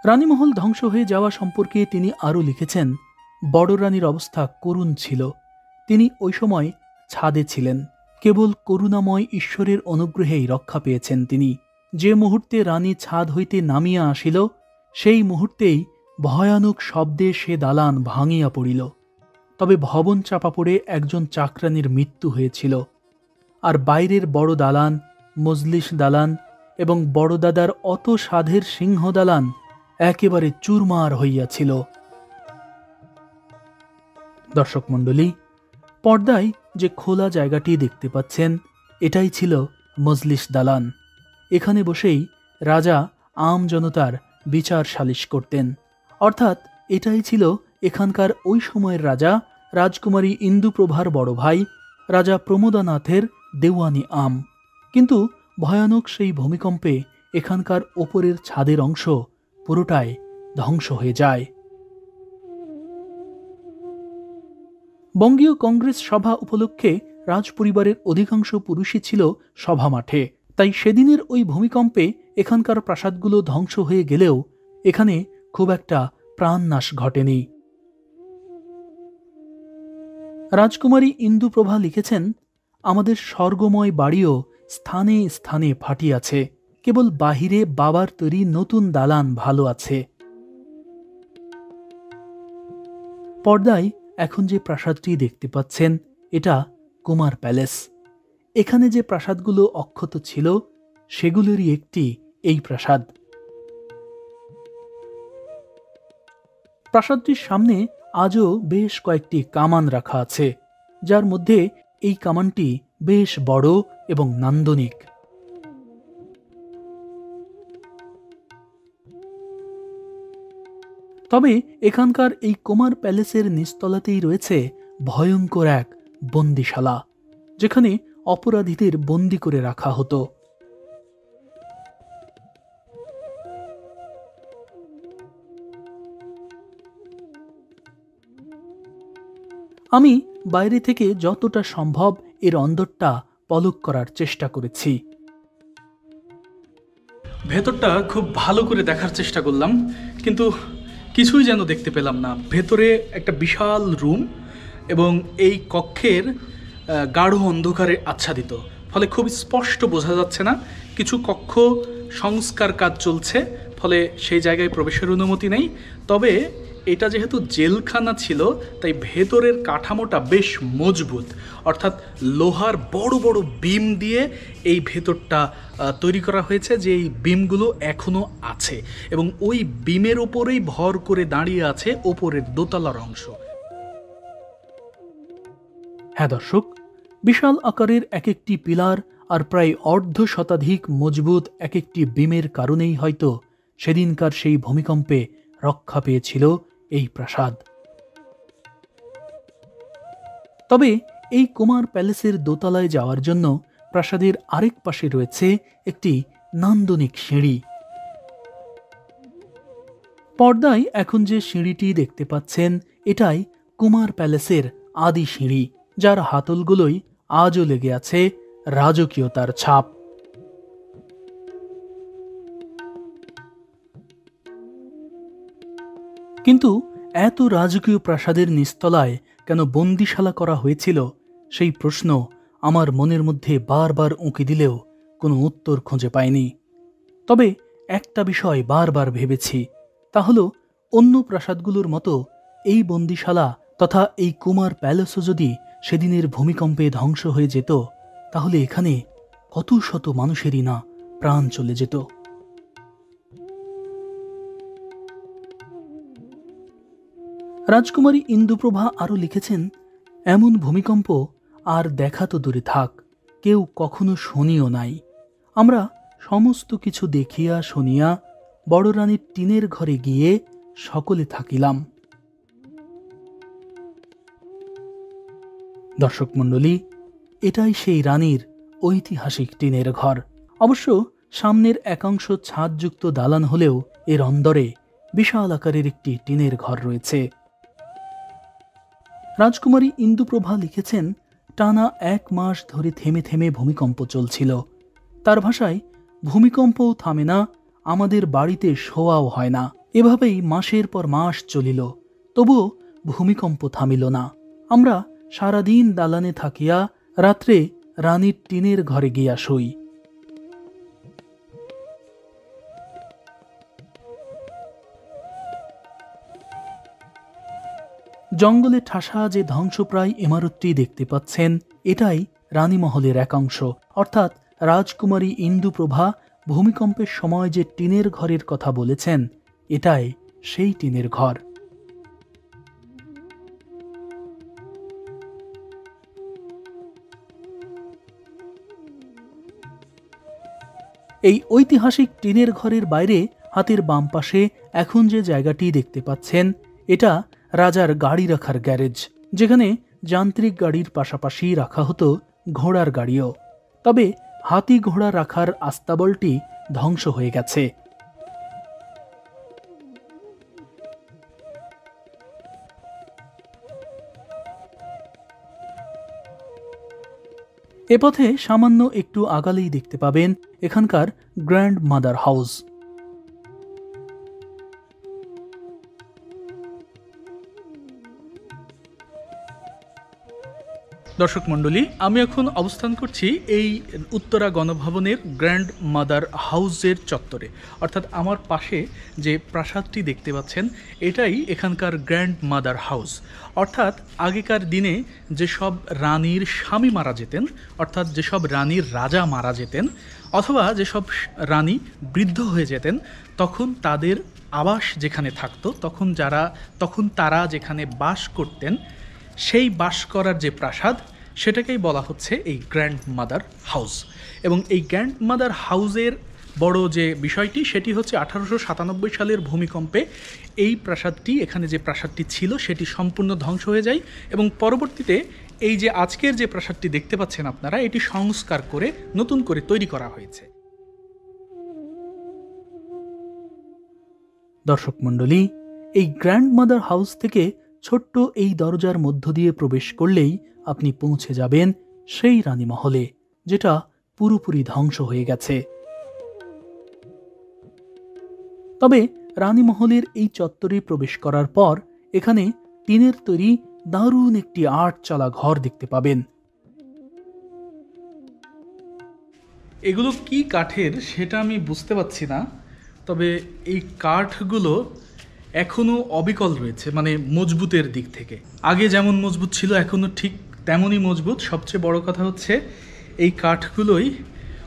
রানীমহল ধ্বংস হয়ে যাওয়া সম্পর্কে তিনি আরও লিখেছেন, বড় রানীর অবস্থা করুণ ছিল। তিনি ওই সময় ছাদে ছিলেন। কেবল করুণাময় ঈশ্বরের অনুগ্রহেই রক্ষা পেয়েছেন তিনি। যে মুহূর্তে রানী ছাদ হইতে নামিয়া আসিল, সেই মুহূর্তেই ভয়ানক শব্দে সে দালান ভাঙিয়া পড়িল। তবে ভবন চাপা পড়ে একজন চাকরানীর মৃত্যু হয়েছিল। আর বাইরের বড় দালান, মজলিস দালান এবং বড়দাদার অত সাধের সিংহ দালান একেবারে চুরমার হইয়াছিল। দর্শক মণ্ডলী, পর্দায় যে খোলা জায়গাটি দেখতে পাচ্ছেন, এটাই ছিল মজলিস দালান। এখানে বসেই রাজা আম জনতার বিচার সালিশ করতেন। অর্থাৎ এটাই ছিল এখানকার ওই সময়ের রাজা রাজকুমারী ইন্দুপ্রভার বড় ভাই রাজা প্রমোদানাথের দেওয়ানি আম। কিন্তু ভয়ানক সেই ভূমিকম্পে এখানকার ওপরের ছাদের অংশ পুরোটাই ধ্বংস হয়ে যায়। বঙ্গীয় কংগ্রেস সভা উপলক্ষে রাজপরিবারের অধিকাংশ পুরুষই ছিল সভা মাঠে। তাই সেদিনের ওই ভূমিকম্পে এখানকার প্রাসাদগুলো ধ্বংস হয়ে গেলেও এখানে খুব একটা প্রাণনাশ ঘটেনি। রাজকুমারী ইন্দুপ্রভা লিখেছেন, আমাদের স্বর্গময় বাড়িও স্থানে স্থানে ফাটিয়াছে, কেবল বাহিরে বাবার তৈরি নতুন দালান ভালো আছে। পর্দায় এখন যে প্রাসাদটি দেখতে পাচ্ছেন, এটা কুমার প্যালেস। এখানে যে প্রাসাদগুলো অক্ষত ছিল, সেগুলোরই একটি এই প্রাসাদ। প্রাসাদটির সামনে আজও বেশ কয়েকটি কামান রাখা আছে, যার মধ্যে এই কামানটি বেশ বড় এবং নান্দনিক। তবে এখানকার এই কুমার প্যালেসের নিচতলাতেই রয়েছে ভয়ঙ্কর এক বন্দিশালা, যেখানে অপরাধীদের বন্দি করে রাখা হতো। আমি বাইরে থেকে যতটা সম্ভব এর অন্দরটা পলক করার চেষ্টা করেছি। ভেতরটা খুব ভালো করে দেখার চেষ্টা করলাম, কিন্তু কিছুই যেন দেখতে পেলাম না। ভেতরে একটা বিশাল রুম এবং এই কক্ষের গাঢ় অন্ধকারে আচ্ছাদিত, ফলে খুব স্পষ্ট বোঝা যাচ্ছে না। কিছু কক্ষ সংস্কার কাজ চলছে, ফলে সেই জায়গায় প্রবেশের অনুমতি নেই। তবে এটা যেহেতু জেলখানা ছিল, তাই ভেতরের কাঠামোটা বেশ মজবুত, অর্থাৎ লোহার বড় বড় বিম দিয়ে এই ভেতরটা তৈরি করা হয়েছে, যে এই বিমগুলো এখনও আছে এবং ওই বিমের ওপরেই ভর করে দাঁড়িয়ে আছে ওপরের দোতলার অংশ। হ্যাঁ দর্শক, বিশাল আকারের এক একটি পিলার আর প্রায় অর্ধ শতাধিক মজবুত এক একটি বিমের কারণেই হয়তো সেদিনকার সেই ভূমিকম্পে রক্ষা পেয়েছিল এই প্রাসাদ। তবে এই কুমার প্যালেসের দোতলায় যাওয়ার জন্য প্রাসাদের আরেক পাশে রয়েছে একটি নান্দনিক সিঁড়ি। পর্দায় এখন যে সিঁড়িটি দেখতে পাচ্ছেন, এটাই কুমার প্যালেসের আদি সিঁড়ি, যার হাতলগুলোই আজও লেগে আছে রাজকীয়তার ছাপ। কিন্তু এত রাজকীয় প্রাসাদের নিচতলায় কেন বন্দিশালা করা হয়েছিল, সেই প্রশ্ন আমার মনের মধ্যে বারবার উঁকি দিলেও কোনো উত্তর খুঁজে পাইনি। তবে একটা বিষয় বারবার ভেবেছি, তা হলো অন্য প্রাসাদগুলোর মতো এই বন্দিশালা তথা এই কুমার প্যালেসও যদি সেদিনের ভূমিকম্পে ধ্বংস হয়ে যেত, তাহলে এখানে কত শত মানুষেরই না প্রাণ চলে যেত। রাজকুমারী ইন্দুপ্রভা আরও লিখেছেন, এমন ভূমিকম্প আর দেখা তো দূরে থাক, কেউ কখনো শুনিও নাই। আমরা সমস্ত কিছু দেখিয়া শুনিয়া বড় রানীর টিনের ঘরে গিয়ে সকলে থাকিলাম। দর্শক মণ্ডলী, এটাই সেই রানীর ঐতিহাসিক টিনের ঘর। অবশ্য সামনের একাংশ ছাদযুক্ত দালান হলেও এর অন্দরে বিশাল আকারের একটি টিনের ঘর রয়েছে। রাজকুমারী ইন্দুপ্রভা লিখেছেন, টানা 1 মাস ধরে থেমে থেমে ভূমিকম্প চলছিল। তার ভাষায়, ভূমিকম্পও থামে না, আমাদের বাড়িতে শোয়াও হয় না। এভাবেই মাসের পর মাস চলিল, তবুও ভূমিকম্প থামিল না। আমরা সারাদিন দালানে থাকিয়া রাত্রে রানীর টিনের ঘরে গিয়া শুই। জঙ্গলে ঠাসা যে ধ্বংসপ্রায় ইমারতটি দেখতে পাচ্ছেন, এটাই রানীমহলের একাংশ, অর্থাৎ রাজকুমারী ইন্দুপ্রভা ভূমিকম্পের সময় যে টিনের ঘরের কথা বলেছেন, এটাই সেই টিনের ঘর। এই ঐতিহাসিক টিনের ঘরের বাইরে হাতের বাম পাশে এখন যে জায়গাটি দেখতে পাচ্ছেন, এটা রাজার গাড়ি রাখার গ্যারেজ, যেখানে যান্ত্রিক গাড়ির পাশাপাশি রাখা হতো ঘোড়ার গাড়িও। তবে হাতি ঘোড়া রাখার আস্তাবলটি ধ্বংস হয়ে গেছে। এ পথে সামান্য একটু আগালেই দেখতে পাবেন এখানকার গ্র্যান্ড মাদার হাউস। দর্শক মণ্ডলী, আমি এখন অবস্থান করছি এই উত্তরা গণভবনের গ্র্যান্ড মাদার হাউসের চত্বরে, অর্থাৎ আমার পাশে যে প্রাসাদটি দেখতে পাচ্ছেন, এটাই এখানকার গ্র্যান্ড মাদার হাউস। অর্থাৎ আগেকার দিনে যেসব রানীর স্বামী মারা যেতেন, অর্থাৎ যেসব রানীর রাজা মারা যেতেন, অথবা যেসব রানী বৃদ্ধ হয়ে যেতেন, তখন তাদের আবাস যেখানে থাকতো, তখন তারা যেখানে বাস করতেন, সেই বাস করার যে প্রাসাদ, সেটাকেই বলা হচ্ছে এই গ্র্যান্ড মাদার হাউস। এবং এই গ্র্যান্ড মাদার হাউসের বড় যে বিষয়টি, সেটি হচ্ছে 1897 সালের ভূমিকম্পে এই প্রাসাদটি, এখানে যে প্রাসাদটি ছিল, সেটি সম্পূর্ণ ধ্বংস হয়ে যায় এবং পরবর্তীতে এই যে আজকের যে প্রাসাদটি দেখতে পাচ্ছেন আপনারা, এটি সংস্কার করে নতুন করে তৈরি করা হয়েছে। দর্শক মণ্ডলী, এই গ্র্যান্ড মাদার হাউস থেকে ছোট্ট এই দরজার মধ্য দিয়ে প্রবেশ করলেই আপনি পৌঁছে যাবেন সেই রানীমহলে, যেটা পুরোপুরি ধ্বংস হয়ে গেছে। তবে রানীমহলের এই চত্বরে প্রবেশ করার পর এখানে টিনের তৈরি দারুণ একটি 8 চালা ঘর দেখতে পাবেন। এগুলো কি কাঠের সেটা আমি বুঝতে পারছি না, তবে এই কাঠগুলো এখনো অবিকল রয়েছে, মানে মজবুতের দিক থেকে আগে যেমন মজবুত ছিল এখনো ঠিক তেমনই মজবুত। সবচেয়ে বড় কথা হচ্ছে এই কাঠগুলোই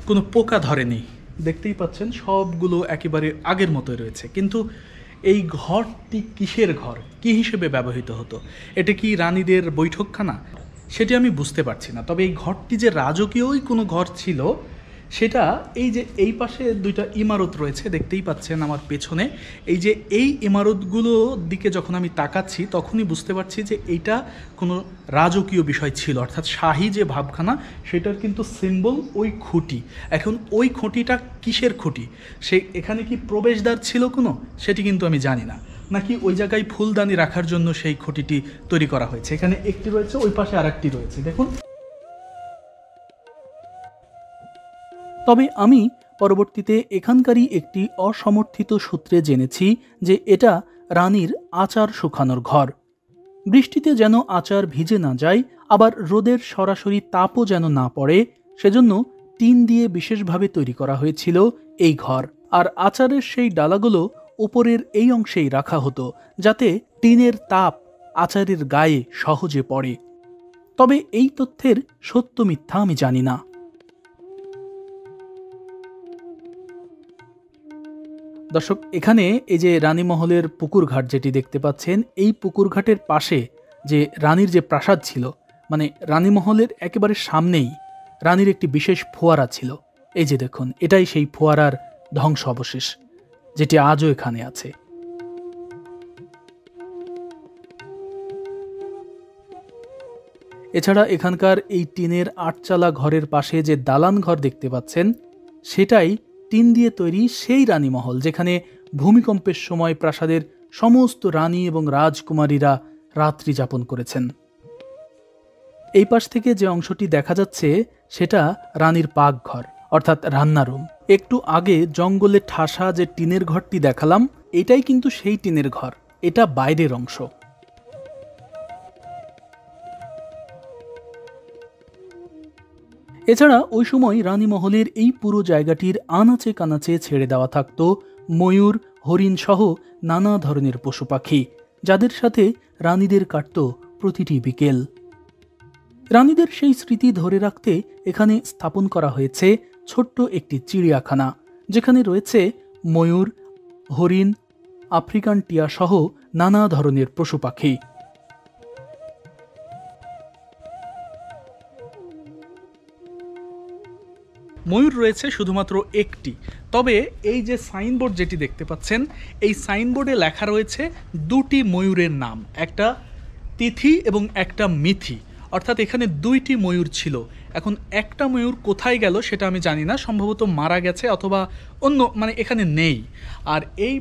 কোনো পোকা ধরেনি, দেখতেই পাচ্ছেন সবগুলো একেবারে আগের মতোই রয়েছে। কিন্তু এই ঘরটি কিসের ঘর, কি হিসেবে ব্যবহৃত হতো? এটা কি রানীদের বৈঠকখানা? সেটি আমি বুঝতে পারছি না। তবে এই ঘরটি যে রাজকীয়ই কোনো ঘর ছিল সেটা এই যে এই পাশে দুইটা ইমারত রয়েছে দেখতেই পাচ্ছেন আমার পেছনে, এই যে এই ইমারতগুলোর দিকে যখন আমি তাকাচ্ছি তখনই বুঝতে পারছি যে এইটা কোনো রাজকীয় বিষয় ছিল, অর্থাৎ শাহী যে ভাবখানা সেটার কিন্তু সিম্বল ওই খুঁটি। এখন ওই খুঁটিটা কিসের খুঁটি, সে এখানে কি প্রবেশদ্বার ছিল কোনো, সেটি কিন্তু আমি জানি না, নাকি ওই জায়গায় ফুলদানি রাখার জন্য সেই খুঁটিটি তৈরি করা হয়েছে। এখানে একটি রয়েছে, ওই পাশে আরেকটি রয়েছে, দেখুন। তবে আমি পরবর্তীতে এখানকারই একটি অসমর্থিত সূত্রে জেনেছি যে এটা রানীর আচার শুকানোর ঘর। বৃষ্টিতে যেন আচার ভিজে না যায়, আবার রোদের সরাসরি তাপও যেন না পড়ে, সেজন্য টিন দিয়ে বিশেষভাবে তৈরি করা হয়েছিল এই ঘর। আর আচারের সেই ডালাগুলো উপরের এই অংশেই রাখা হতো যাতে টিনের তাপ আচারের গায়ে সহজে পড়ে। তবে এই তথ্যের সত্য মিথ্যা আমি জানি না। দর্শক, এখানে এই যে রানীমহলের পুকুরঘাট যেটি দেখতে পাচ্ছেন, এই পুকুরঘাটের পাশে যে রানীর যে প্রাসাদ ছিল, মানে রানীমহলের একেবারে সামনেই রানীর একটি বিশেষ ফোয়ারা ছিল। এই যে দেখুন, এটাই সেই ফোয়ারার ধ্বংস অবশেষ যেটি আজও এখানে আছে। এছাড়া এখানকার এই টিনের 8 চালা ঘরের পাশে যে দালান ঘর দেখতে পাচ্ছেন সেটাই টিন দিয়ে তৈরি সেই রানীমহল যেখানে ভূমিকম্পের সময় প্রাসাদের সমস্ত রানী এবং রাজকুমারীরা রাত্রি যাপন করেছেন। এই পাশ থেকে যে অংশটি দেখা যাচ্ছে সেটা রানীর পাকঘর, অর্থাৎ রান্নারুম। একটু আগে জঙ্গলে ঠাসা যে টিনের ঘরটি দেখালাম, এটাই কিন্তু সেই টিনের ঘর, এটা বাইরের অংশ। এছাড়া ওই সময় রানীমহলের এই পুরো জায়গাটির আনাচে কানাচে ছেড়ে দেওয়া থাকত ময়ূর, হরিণ সহ নানা ধরনের পশু পাখি, যাদের সাথে রানীদের কাটত প্রতিটি বিকেল। রানীদের সেই স্মৃতি ধরে রাখতে এখানে স্থাপন করা হয়েছে ছোট্ট একটি চিড়িয়াখানা, যেখানে রয়েছে ময়ূর, হরিণ, আফ্রিকান টিয়া সহ নানা ধরনের পশু পাখি। ময়ূর রয়েছে শুধুমাত্র একটি, তবে এই যে সাইনবোর্ড যেটি দেখতে পাচ্ছেন, এই সাইনবোর্ডে লেখা রয়েছে দুটি ময়ূরের নাম, একটা তিথি এবং একটা মিথি, অর্থাৎ এখানে দুইটি ময়ূর ছিল। এখন একটা ময়ূর কোথায় গেল সেটা আমি জানি না, সম্ভবত মারা গেছে অথবা অন্য, মানে এখানে নেই। আর এই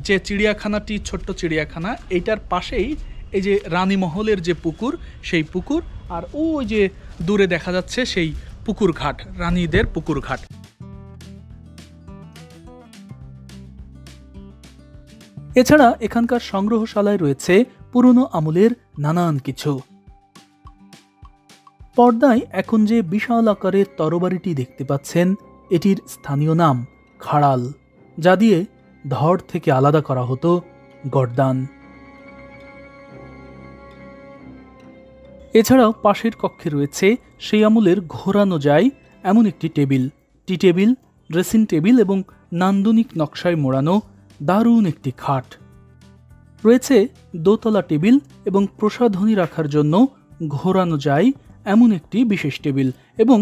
যে চিড়িয়াখানাটি, ছোট্ট চিড়িয়াখানা, এইটার পাশেই এই যে রানীমহলের যে পুকুর, সেই পুকুর, আর ওই যে দূরে দেখা যাচ্ছে সেই পুকুর ঘাট, রানীদের পুকুর ঘাট। এছাড়া এখানকার সংগ্রহশালায় রয়েছে পুরনো আমলের নানান কিছু। পর্দায় এখন যে বিশাল আকারের তরবারিটি দেখতে পাচ্ছেন, এটির স্থানীয় নাম খাড়াল, যা দিয়ে ধড় থেকে আলাদা করা হতো গর্দান। এছাড়াও পাশের কক্ষে রয়েছে সেই আমলের ঘোরানো যায় এমন একটি টেবিল, টি টেবিল, ড্রেসিং টেবিল এবং নান্দনিক নকশায় মোড়ানো দারুণ একটি খাট। রয়েছে দোতলা টেবিল এবং প্রসাধনী রাখার জন্য ঘোরানো যায় এমন একটি বিশেষ টেবিল, এবং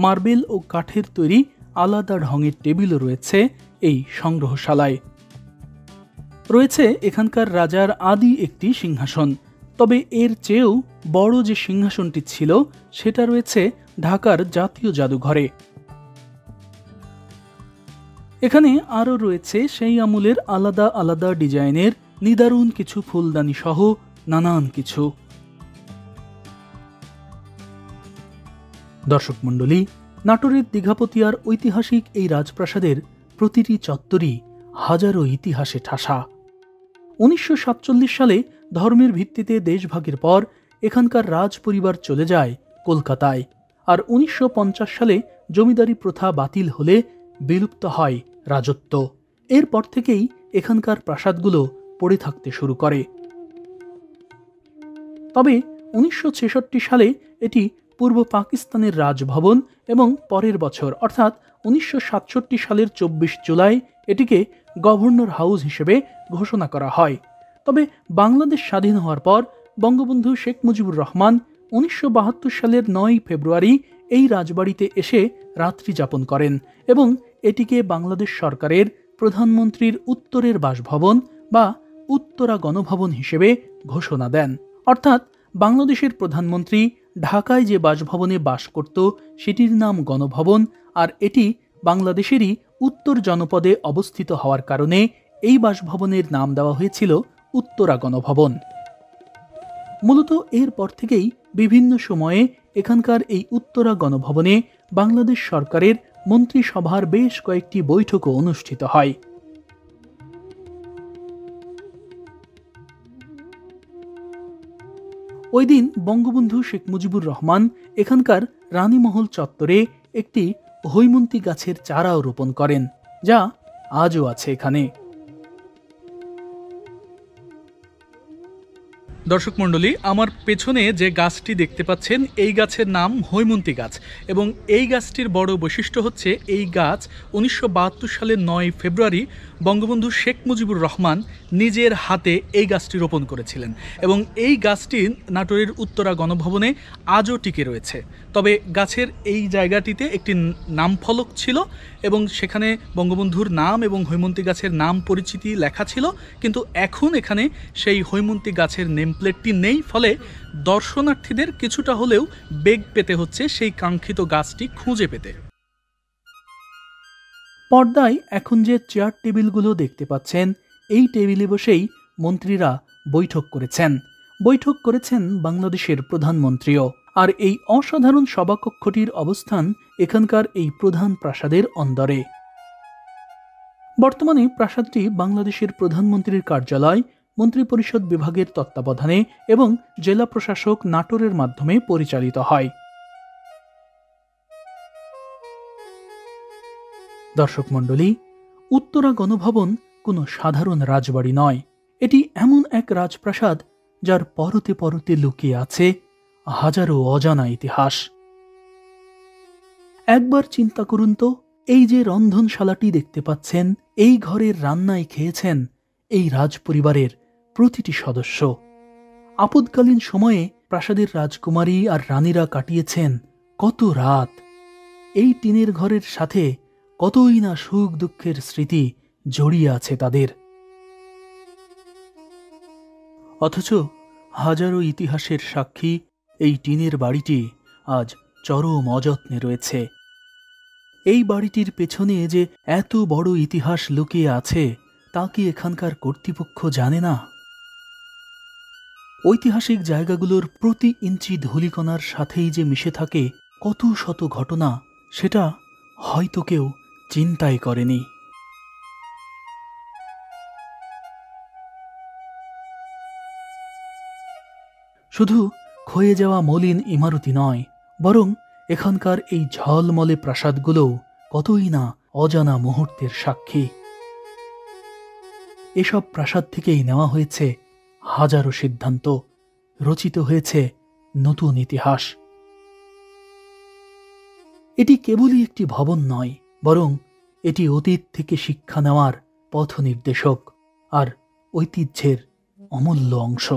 মার্বেল ও কাঠের তৈরি আলাদা ঢঙের টেবিলও রয়েছে এই সংগ্রহশালায়। রয়েছে এখানকার রাজার আদি একটি সিংহাসন, তবে এর চেয়েও বড় যে সিংহাসনটি ছিল সেটা রয়েছে ঢাকার জাতীয় জাদুঘরে। এখানে আরও রয়েছে সেই আমলের আলাদা আলাদা ডিজাইনের নিদারুণ কিছু ফুলদানি সহ নানান কিছু। দর্শক মণ্ডলী, নাটোরের দীঘাপতিয়ার ঐতিহাসিক এই রাজপ্রাসাদের প্রতিটি চত্বরই হাজারো ইতিহাসে ঠাসা। 1947 সালে ধর্মের ভিত্তিতে দেশভাগের পর এখানকার রাজ পরিবার চলে যায় কলকাতায়, আর 1950 সালে জমিদারি প্রথা বাতিল হলে বিলুপ্ত হয় রাজত্ব। এরপর থেকেই এখানকার প্রাসাদগুলো পড়ে থাকতে শুরু করে। তবে 1966 সালে এটি পূর্ব পাকিস্তানের রাজভবন এবং পরের বছর অর্থাৎ 1967 সালের 24 জুলাই এটিকে গভর্নর হাউস হিসেবে ঘোষণা করা হয়। তবে বাংলাদেশ স্বাধীন হওয়ার পর বঙ্গবন্ধু শেখ মুজিবুর রহমান 1972 সালের 9 ফেব্রুয়ারি এই রাজবাড়িতে এসে রাত্রি যাপন করেন এবং এটিকে বাংলাদেশ সরকারের প্রধানমন্ত্রীর উত্তরের বাসভবন বা উত্তরা গণভবন হিসেবে ঘোষণা দেন। অর্থাৎ বাংলাদেশের প্রধানমন্ত্রী ঢাকায় যে বাসভবনে বাস করত সেটির নাম গণভবন, আর এটি বাংলাদেশেরই উত্তর জনপদে অবস্থিত হওয়ার কারণে এই বাসভবনের নাম দেওয়া হয়েছিল উত্তরা গণভবন। মূলত এরপর থেকেই বিভিন্ন সময়ে এখানকার এই উত্তরা গণভবনে বাংলাদেশ সরকারের মন্ত্রিসভার বেশ কয়েকটি বৈঠকও অনুষ্ঠিত হয়। ওই দিন বঙ্গবন্ধু শেখ মুজিবুর রহমান এখানকার রানীমহল চত্বরে একটি হৈমন্তী গাছের চারাও রোপণ করেন, যা আজও আছে এখানে। দর্শক মণ্ডলী, আমার পেছনে যে গাছটি দেখতে পাচ্ছেন এই গাছের নাম হৈমন্তী গাছ, এবং এই গাছটির বড় বৈশিষ্ট্য হচ্ছে এই গাছ 1972 সালের 9 ফেব্রুয়ারি বঙ্গবন্ধু শেখ মুজিবুর রহমান নিজের হাতে এই গাছটি রোপণ করেছিলেন, এবং এই গাছটি নাটোরের উত্তরা গণভবনে আজও টিকে রয়েছে। তবে গাছের এই জায়গাটিতে একটি নাম ফলক ছিল এবং সেখানে বঙ্গবন্ধুর নাম এবং হৈমন্তী গাছের নাম পরিচিতি লেখা ছিল, কিন্তু এখন এখানে সেই হৈমন্তী গাছের নেম প্লেটটি নেই, ফলে দর্শনার্থীদের কিছুটা হলেও বেগ পেতে হচ্ছে সেই কাঙ্ক্ষিত গাছটি খুঁজে পেতে। পর্দায় এখন যে চেয়ার টেবিলগুলো দেখতে পাচ্ছেন, এই টেবিলে বসেই মন্ত্রীরা বৈঠক করেছেন বাংলাদেশের প্রধানমন্ত্রীও। আর এই অসাধারণ সভাকক্ষটির অবস্থান এখানকার এই প্রধান প্রাসাদের অন্দরে। বর্তমানে প্রাসাদটি বাংলাদেশের প্রধানমন্ত্রীর কার্যালয়, মন্ত্রিপরিষদ বিভাগের তত্ত্বাবধানে এবং জেলা প্রশাসক নাটোরের মাধ্যমে পরিচালিত হয়। দর্শক মণ্ডলী, উত্তরা গণভবন কোনো সাধারণ রাজবাড়ি নয়, এটি এমন এক রাজপ্রাসাদ যার পরতে পরতে লুকিয়ে আছে হাজারো অজানা ইতিহাস। একবার চিন্তা করুন তো, এই যে রন্ধনশালাটি দেখতে পাচ্ছেন, এই ঘরের রান্নায় খেয়েছেন এই রাজপরিবারের প্রতিটি সদস্য। আপদকালীন সময়ে প্রাসাদের রাজকুমারী আর রানীরা কাটিয়েছেন কত রাত। এই টিনের ঘরের সাথে কতই না সুখ দুঃখের স্মৃতি জড়িয়ে আছে তাদের। অথচ হাজারো ইতিহাসের সাক্ষী এই টিনের বাড়িটি আজ চরম অযত্নে রয়েছে। এই বাড়িটির পেছনে যে এত বড় ইতিহাস লুকিয়ে আছে তা কি এখানকার কর্তৃপক্ষ জানে না? ঐতিহাসিক জায়গাগুলোর প্রতি ইঞ্চি ধূলিকণার সাথেই যে মিশে থাকে কত শত ঘটনা, সেটা হয়তো কেউ চিন্তাই করেনি। শুধু ক্ষয়ে যাওয়া মলিন ইমারতি নয়, বরং এখানকার এই ঝলমলে প্রাসাদগুলোও কতই না অজানা মুহূর্তের সাক্ষী। এসব প্রাসাদ থেকেই নেওয়া হয়েছে হাজারো সিদ্ধান্ত, রচিত হয়েছে নতুন ইতিহাস। এটি কেবলই একটি ভবন নয়, বরং এটি অতীত থেকে শিক্ষা নেওয়ার পথ নির্দেশক আর ঐতিহ্যের অমূল্য অংশ।